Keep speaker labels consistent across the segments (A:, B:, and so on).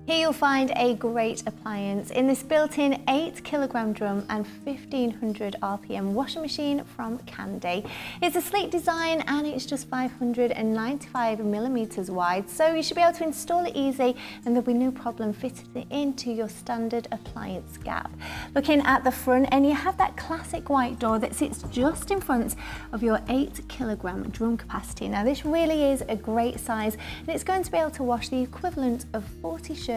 A: Here you'll find a great appliance in this built-in 8 kg drum and 1500 RPM washing machine from Candy. It's a sleek design and it's just 595mm wide, so you should be able to install it easy and there'll be no problem fitting it into your standard appliance gap. Looking at the front, and you have that classic white door that sits just in front of your 8 kg drum capacity. Now this really is a great size and it's going to be able to wash the equivalent of 40 shirts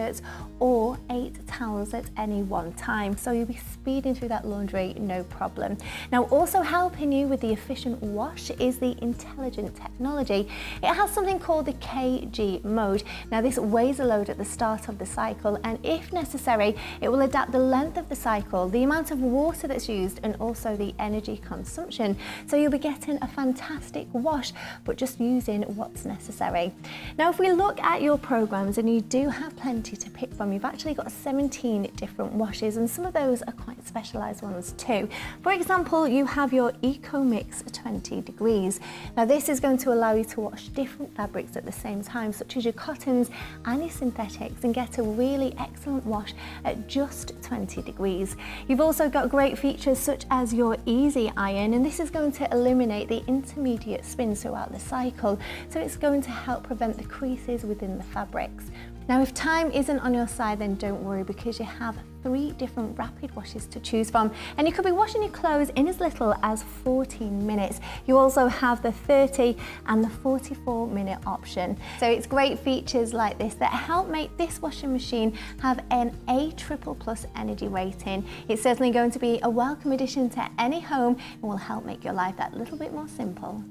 A: or 8 towels at any one time, so you'll be speeding through that laundry no problem. Now also helping you with the efficient wash is the intelligent technology. It has something called the KG mode. Now this weighs a load at the start of the cycle, and if necessary it will adapt the length of the cycle, the amount of water that's used, and also the energy consumption, so you'll be getting a fantastic wash but just using what's necessary. Now if we look at your programs, and you do have plenty to pick from, you've actually got 17 different washes, and some of those are quite specialized ones too. For example, you have your EcoMix 20 degrees. Now this is going to allow you to wash different fabrics at the same time, such as your cottons and your synthetics, and get a really excellent wash at just 20 degrees. You've also got great features such as your Easy Iron, and this is going to eliminate the intermediate spins throughout the cycle, so it's going to help prevent the creases within the fabrics. Now if time isn't on your side, then don't worry, because you have 3 different rapid washes to choose from, and you could be washing your clothes in as little as 14 minutes. You also have the 30 and the 44-minute option. So it's great features like this that help make this washing machine have an A++ energy rating. It's certainly going to be a welcome addition to any home and will help make your life that little bit more simple.